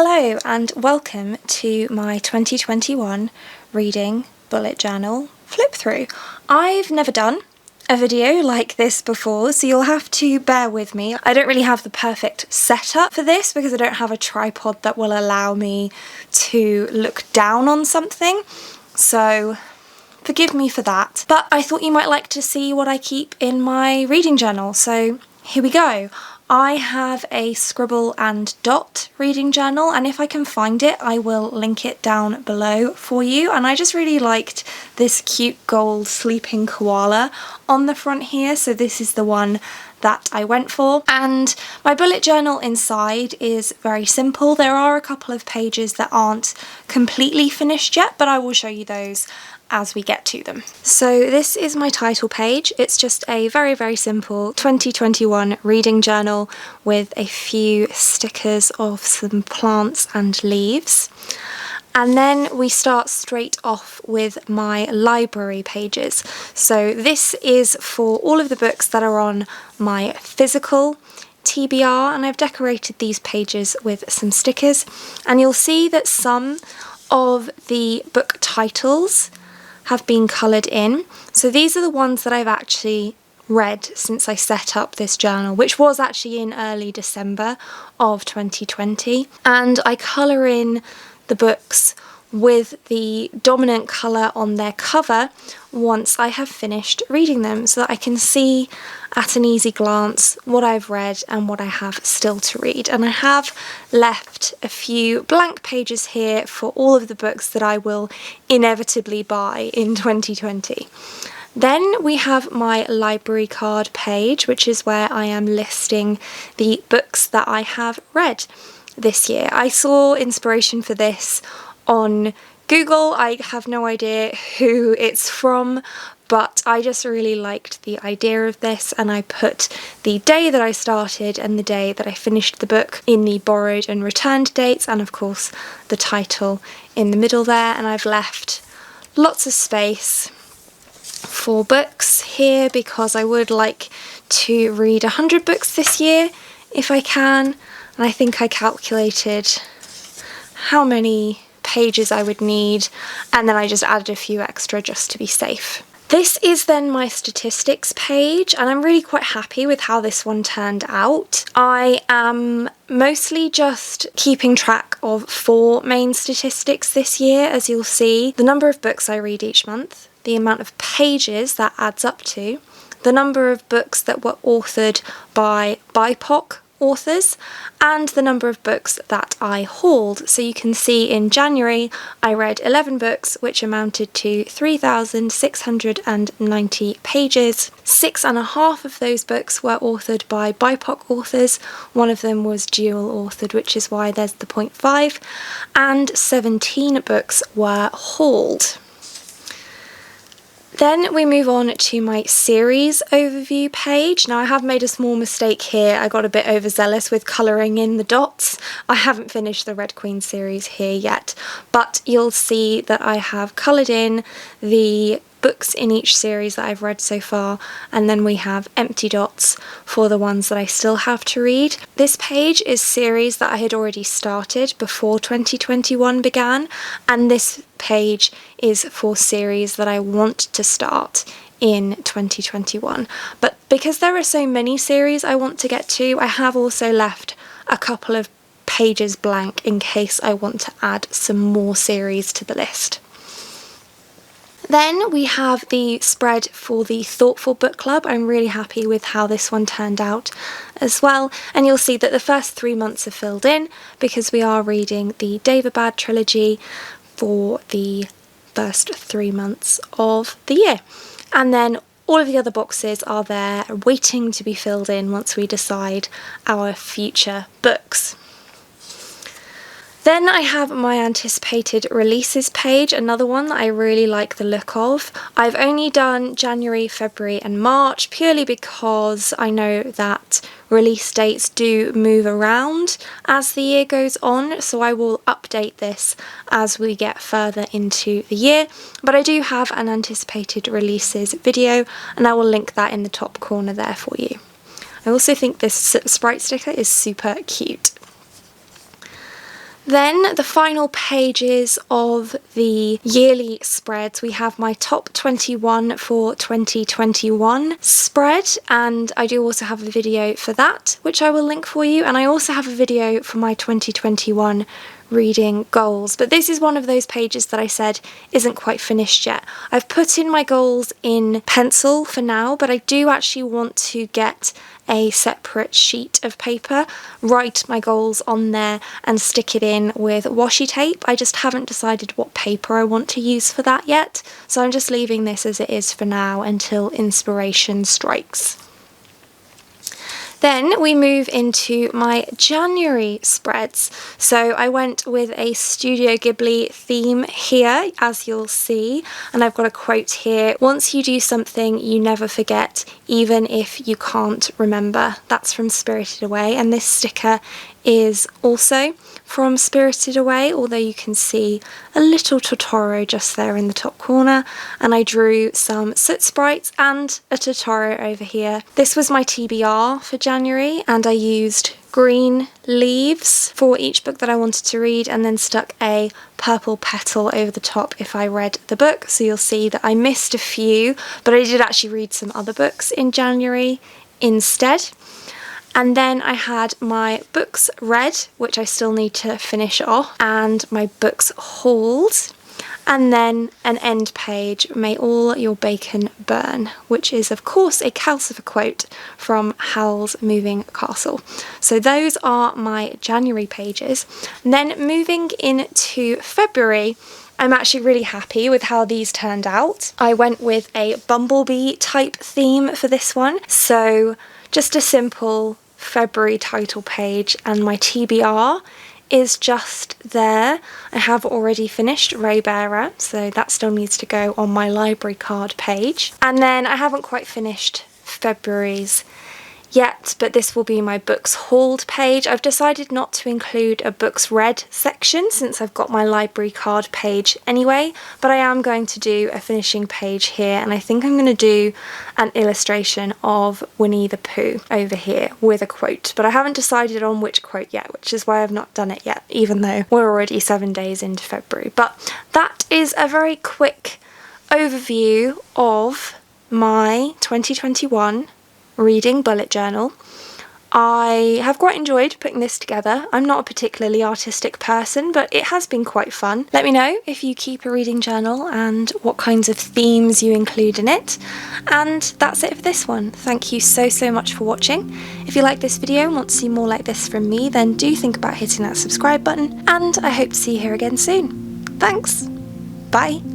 Hello and welcome to my 2021 reading bullet journal flip through. I've never done a video like this before, so you'll have to bear with me. I don't really have the perfect setup for this because I don't have a tripod that will allow me to look down on something, so forgive me for that. But I thought you might like to see what I keep in my reading journal, so here we go. I have a scribble and dot reading journal, and if I can find it I will link it down below for you. And I just really liked this cute gold sleeping koala on the front here, so this is the one that I went for. And my bullet journal inside is very simple. There are a couple of pages that aren't completely finished yet, but I will show you those as we get to them. So this is my title page. It's just a very simple 2021 reading journal with a few stickers of some plants and leaves. And then we start straight off with my library pages. So this is for all of the books that are on my physical TBR, and I've decorated these pages with some stickers. And you'll see that some of the book titles have been coloured in. So these are the ones that I've actually read since I set up this journal, which was actually in early December of 2020. And I colour in the books with the dominant colour on their cover once I have finished reading them, so that I can see at an easy glance what I've read and what I have still to read. And I have left a few blank pages here for all of the books that I will inevitably buy in 2020. Then we have my library card page, which is where I am listing the books that I have read this year. I saw inspiration for this on Google. I have no idea who it's from, but I just really liked the idea of this, and I put the day that I started and the day that I finished the book in the borrowed and returned dates, and of course the title in the middle there. And I've left lots of space for books here because I would like to read 100 books this year if I can, and I think I calculated how many pages I would need, and then I just added a few extra just to be safe. This is then my statistics page, and I'm really quite happy with how this one turned out. I am mostly just keeping track of 4 main statistics this year, as you'll see: the number of books I read each month, the amount of pages that adds up to, the number of books that were authored by BIPOC authors, and the number of books that I hauled. So you can see in January I read 11 books, which amounted to 3,690 pages. 6.5 of those books were authored by BIPOC authors. One of them was dual authored, which is why there's the 0.5, and 17 books were hauled. Then we move on to my series overview page. Now I have made a small mistake here. I got a bit overzealous with colouring in the dots. I haven't finished the Red Queen series here yet, but you'll see that I have coloured in the books in each series that I've read so far, and then we have empty dots for the ones that I still have to read. This page is series that I had already started before 2021 began, and this page is for series that I want to start in 2021. But because there are so many series I want to get to, I have also left a couple of pages blank in case I want to add some more series to the list. Then we have the spread for the Thoughtful Book Club. I'm really happy with how this one turned out as well, and you'll see that the first 3 months are filled in because we are reading the Daverbad trilogy for the first 3 months of the year, and then all of the other boxes are there waiting to be filled in once we decide our future books. Then I have my anticipated releases page, another one that I really like the look of. I've only done January, February and March purely because I know that release dates do move around as the year goes on, so I will update this as we get further into the year. But I do have an anticipated releases video, and I will link that in the top corner there for you. I also think this sprite sticker is super cute. Then the final pages of the yearly spreads, we have my top 21 for 2021 spread, and I do also have a video for that, which I will link for you, and I also have a video for my 2021 reading goals, but this is one of those pages that I said isn't quite finished yet. I've put in my goals in pencil for now, but I do actually want to get a separate sheet of paper, write my goals on there and stick it in with washi tape. I just haven't decided what paper I want to use for that yet, so I'm just leaving this as it is for now until inspiration strikes. Then we move into my January spreads. So I went with a Studio Ghibli theme here, as you'll see, and I've got a quote here: "Once you do something, you never forget, even if you can't remember." That's from Spirited Away, and this sticker is also from Spirited Away, although you can see a little Totoro just there in the top corner, and I drew some soot sprites and a Totoro over here. This was my TBR for January, and I used green leaves for each book that I wanted to read and then stuck a purple petal over the top if I read the book, so you'll see that I missed a few, but I did actually read some other books in January instead. And then I had my books read, which I still need to finish off, and my books hauled, and then an end page: "May all your bacon burn," which is of course a Calcifer quote from Howl's Moving Castle. So those are my January pages. And then moving into February, I'm actually really happy with how these turned out. I went with a bumblebee type theme for this one, so just a simple February title page, and my TBR is just there. I have already finished Raybearer, so that still needs to go on my library card page. And then I haven't quite finished February's yet, but this will be my books hauled page. I've decided not to include a books read section since I've got my library card page anyway, but I am going to do a finishing page here, and I think I'm going to do an illustration of Winnie the Pooh over here with a quote, but I haven't decided on which quote yet, which is why I've not done it yet, even though we're already 7 days into February. But that is a very quick overview of my 2021 reading bullet journal. I have quite enjoyed putting this together. I'm not a particularly artistic person, but it has been quite fun. Let me know if you keep a reading journal and what kinds of themes you include in it. And that's it for this one. Thank you so much for watching. If you like this video and want to see more like this from me, then do think about hitting that subscribe button, and I hope to see you here again soon. Thanks! Bye!